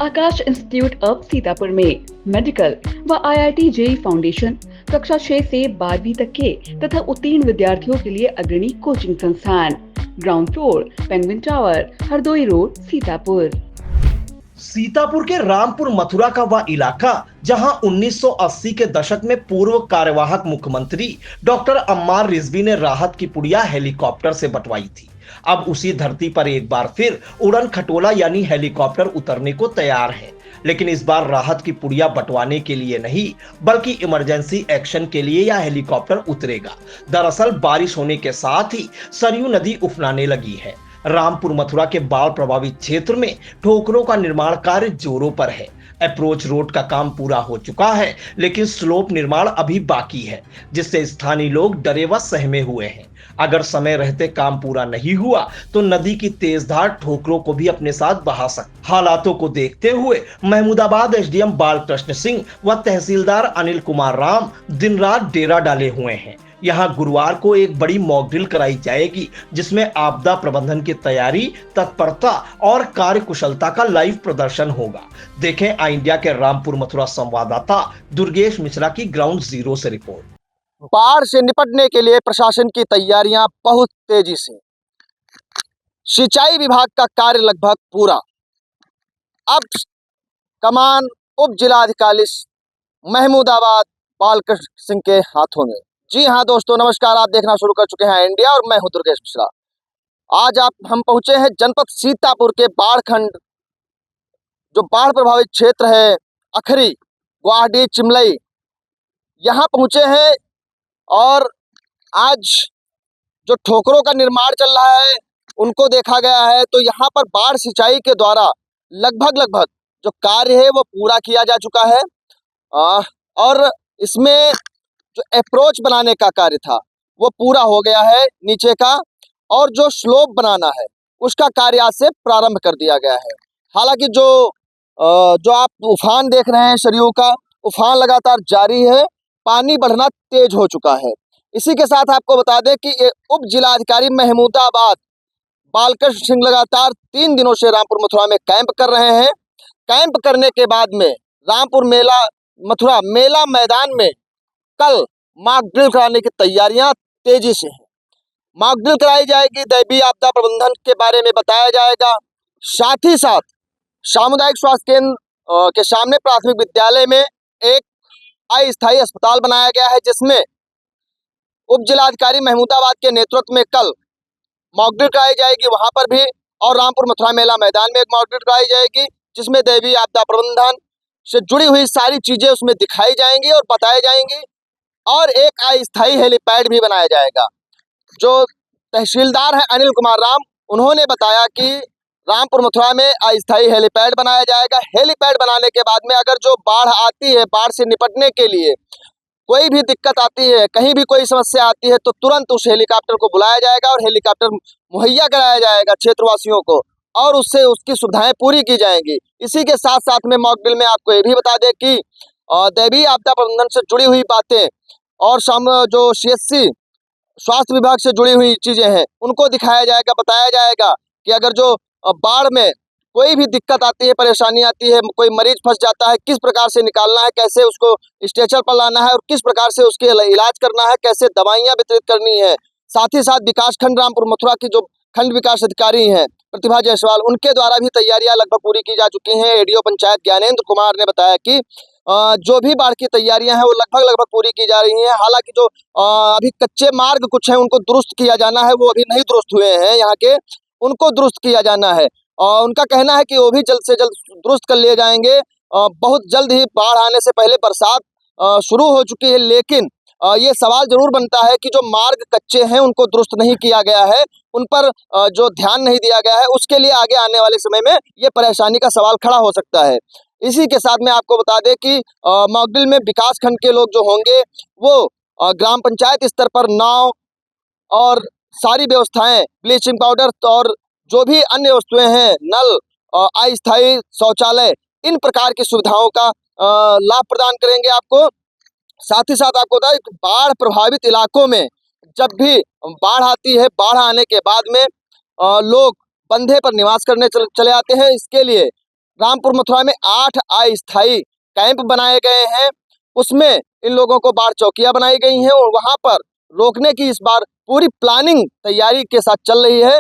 Akash institute of Sitapur में medical व IIT JEE foundation कक्षा 6 से 12वीं तक के तथा उत्तीर्ण विद्यार्थियों के लिए अग्रणी कोचिंग संस्थान। Ground floor, penguin tower, Hardoi road, Sitapur. Sitapur के रामपुर मथुरा का वह इलाका जहां 1980 के दशक में पूर्व कार्यवाहक मुख्यमंत्री डॉक्टर अम्मार रिजवी ने राहत की पुड़िया हेलीकॉप्टर से बंटवाई थी, अब उसी धरती पर एक बार फिर उड़न खटोला यानी हेलीकॉप्टर उतरने को तैयार है। लेकिन इस बार राहत की पुड़िया बंटवाने के लिए नहीं बल्कि इमरजेंसी एक्शन के लिए यह हेलीकॉप्टर उतरेगा। दरअसल बारिश होने के साथ ही सरयू नदी उफनाने लगी है। रामपुर मथुरा के बाढ़ प्रभावित क्षेत्र में ठोकरों का निर्माण कार्य जोरों पर है। अप्रोच रोड का काम पूरा हो चुका है, लेकिन स्लोप निर्माण अभी बाकी है, जिससे स्थानीय लोग डरे व सहमे हुए हैं। अगर समय रहते काम पूरा नहीं हुआ तो नदी की तेजधार ठोकरों को भी अपने साथ बहा सकती। हालातों को देखते हुए महमूदाबाद एसडीएम बालकृष्ण सिंह व तहसीलदार अनिल कुमार राम दिन रात डेरा डाले हुए हैं। यहाँ गुरुवार को एक बड़ी मॉक ड्रिल कराई जाएगी, जिसमें आपदा प्रबंधन की तैयारी, तत्परता और कार्यकुशलता का लाइव प्रदर्शन होगा। देखें आई इंडिया के रामपुर मथुरा संवाददाता दुर्गेश मिश्रा की ग्राउंड जीरो से रिपोर्ट। बाढ़ से निपटने के लिए प्रशासन की तैयारियां बहुत तेजी से। सिंचाई विभाग का कार्य लगभग पूरा। अब कमान उप जिलाधिकारी महमूदाबाद बालकृष्ण सिंह के हाथों में। जी हाँ दोस्तों, नमस्कार। आप देखना शुरू कर चुके हैं इंडिया और मैं हूं दुर्गेश मिश्रा। आज हम पहुंचे हैं जनपद सीतापुर के बाढ़ खंड, जो बाढ़ प्रभावित क्षेत्र है, अखरी, गुवाहाटी, चिमलई, यहाँ पहुंचे हैं। और आज जो ठोकरों का निर्माण चल रहा है उनको देखा गया है। तो यहाँ पर बाढ़ सिंचाई के द्वारा लगभग जो कार्य है वो पूरा किया जा चुका है। और इसमें जो अप्रोच बनाने का कार्य था वो पूरा हो गया है नीचे का, और जो स्लोप बनाना है उसका कार्य आज से प्रारंभ कर दिया गया है। हालांकि जो आप उफान देख रहे हैं, सरयू का उफान लगातार जारी है, पानी बढ़ना तेज हो चुका है। इसी के साथ आपको बता दें कि ये उप जिलाधिकारी महमूदाबाद बालकृष्ण सिंह लगातार 3 दिनों से रामपुर मथुरा में कैंप कर रहे हैं। कैंप करने के बाद में रामपुर मथुरा मेला मैदान में कल मॉक ड्रिल कराने की तैयारियां तेजी से हैं। मॉक ड्रिल कराई जाएगी, दैवीय आपदा प्रबंधन के बारे में बताया जाएगा। साथ ही साथ सामुदायिक स्वास्थ्य केंद्र के सामने प्राथमिक विद्यालय में एक अस्थायी अस्पताल बनाया गया है, जिसमें उप जिलाधिकारी महमूदाबाद के नेतृत्व में कल मॉक ड्रिल कराई जाएगी वहां पर भी। और रामपुर मथुरा मेला मैदान में एक मॉक ड्रिल कराई जाएगी, जिसमें दैवीय आपदा प्रबंधन से जुड़ी हुई सारी चीजें उसमें दिखाई जाएंगी और बताई जाएंगी। और एक अस्थायी हेलीपैड भी बनाया जाएगा। जो तहसीलदार हैं अनिल कुमार राम, उन्होंने बताया कि रामपुर मथुरा में अस्थायी हेलीपैड बनाया जाएगा। हेलीपैड बनाने के बाद में अगर जो बाढ़ आती है, बाढ़ से निपटने के लिए कोई भी दिक्कत आती है, कहीं भी कोई समस्या आती है, तो तुरंत उस हेलीकॉप्टर को बुलाया जाएगा और हेलीकॉप्टर मुहैया कराया जाएगा क्षेत्रवासियों को, और उससे उसकी सुविधाएं पूरी की जाएंगी। इसी के साथ साथ में मॉक ड्रिल में आपको ये भी बता दें कि दैवीय आपदा प्रबंधन से जुड़ी हुई बातें और जो CSC स्वास्थ्य विभाग से जुड़ी हुई चीजें हैं उनको दिखाया जाएगा, बताया जाएगा कि अगर जो बाढ़ में कोई भी दिक्कत आती है, परेशानी आती है, कोई मरीज फंस जाता है, किस प्रकार से निकालना है, कैसे उसको स्ट्रेचर पर लाना है और किस प्रकार से उसके इलाज करना है, कैसे दवाइयां वितरित करनी है। साथ ही साथ विकास खंड रामपुर मथुरा की जो खंड विकास अधिकारी हैं प्रतिभा जायसवाल, उनके द्वारा भी तैयारियां लगभग पूरी की जा चुकी हैं। एडीओ पंचायत ज्ञानेंद्र कुमार ने बताया कि जो भी बाढ़ की तैयारियां हैं वो लगभग पूरी की जा रही हैं। हालांकि जो अभी कच्चे मार्ग कुछ हैं उनको दुरुस्त किया जाना है, वो अभी नहीं दुरुस्त हुए हैं यहाँ के, उनको दुरुस्त किया जाना है। और उनका कहना है कि वो भी जल्द से जल्द दुरुस्त कर लिए जाएंगे। बहुत जल्द ही बाढ़ आने से पहले बरसात शुरू हो चुकी है, लेकिन ये सवाल जरूर बनता है कि जो मार्ग कच्चे हैं उनको दुरुस्त नहीं किया गया है, उन पर जो ध्यान नहीं दिया गया है, उसके लिए आगे आने वाले समय में ये परेशानी का सवाल खड़ा हो सकता है। इसी के साथ में आपको बता दें कि मॉक ड्रिल में विकास खंड के लोग जो होंगे वो ग्राम पंचायत स्तर पर नाव और सारी व्यवस्थाएं, ब्लीचिंग पाउडर और जो भी अन्य वस्तुएं हैं, नल, अस्थायी शौचालय, इन प्रकार की सुविधाओं का लाभ प्रदान करेंगे आपको। साथ ही साथ आपको बता दें बाढ़ प्रभावित इलाकों में जब भी बाढ़ आती है, बाढ़ आने के बाद में लोग बंधे पर निवास करने चले आते हैं। इसके लिए रामपुर मथुरा में 8 अस्थायी कैंप बनाए गए हैं। उसमें इन लोगों को बाढ़ चौकियां बनाई गई हैं और वहां पर रोकने की इस बार पूरी प्लानिंग तैयारी के साथ चल रही है।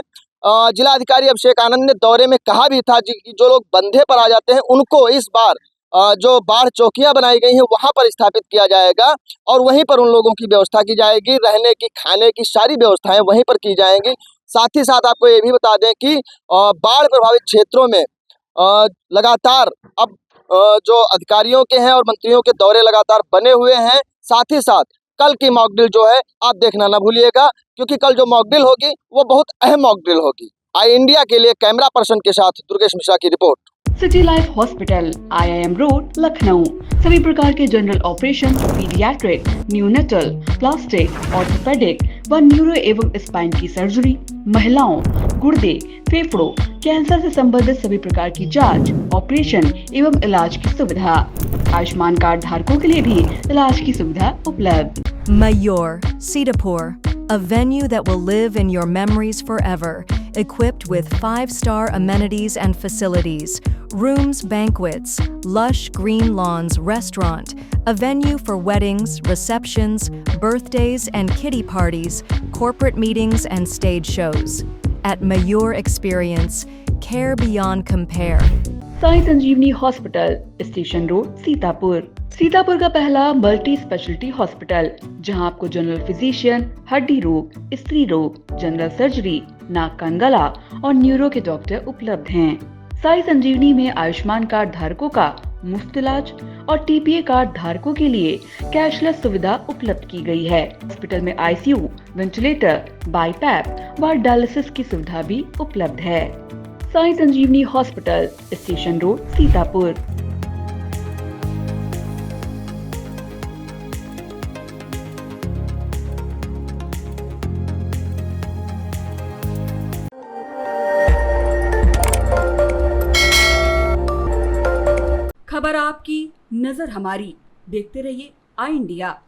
जिला अधिकारी अभिषेक आनंद ने दौरे में कहा भी था कि जो लोग बंधे पर आ जाते हैं उनको इस बार जो बाढ़ चौकियां बनाई गई हैं वहां पर स्थापित किया जाएगा और वहीं पर उन लोगों की व्यवस्था की जाएगी। रहने की, खाने की सारी व्यवस्थाएं वहीं पर की जाएंगी। साथ ही साथ आपको ये भी बता दें कि बाढ़ प्रभावित क्षेत्रों में लगातार अब जो अधिकारियों के हैं और मंत्रियों के दौरे लगातार बने हुए हैं। साथ ही साथ कल की मॉक ड्रिल जो है आप देखना ना भूलिएगा, क्योंकि कल जो मॉक ड्रिल होगी वो बहुत अहम मॉक ड्रिल होगी। आई इंडिया के लिए कैमरा पर्सन के साथ दुर्गेश मिश्रा की report. City life hospital, IIM road, Lucknow. सभी प्रकार के general operation, paediatric, neonatal, plastic, orthopaedic व न्यूरो एवं स्पाइन की सर्जरी, महिलाओं, गुर्दे, फेफड़ों, कैंसर से संबंधित सभी प्रकार की जांच, ऑपरेशन एवं इलाज की सुविधा। आयुष्मान कार्ड धारकों के लिए भी इलाज की सुविधा उपलब्ध। Mayur, Sitapur, a venue that will live in your memories forever, equipped with 5-star amenities and facilities, rooms, banquets, lush green lawns, restaurant, a venue for weddings, receptions, birthdays and kiddie parties, corporate meetings and stage shows. At Mayur Experience, care beyond compare. Sai Sanjivani hospital, station road, Sitapur. Sitapur का पहला multi speciality hospital, जहां आपको general physician, हड्डी रोग, स्त्री रोग, general surgery, नाक कान गला और न्यूरो के डॉक्टर उपलब्ध हैं। साई संजीवनी में आयुष्मान कार्ड धारकों का मुफ्त इलाज और TPA कार्ड धारकों के लिए कैशलेस सुविधा उपलब्ध की गई है। हॉस्पिटल में ICU, वेंटिलेटर, बाईपैप व डायलिसिस की सुविधा भी उपलब्ध है। Sai Sanjivani hospital, station road, Sitapur. खबर आपकी, नजर हमारी। देखते रहिए आई इंडिया।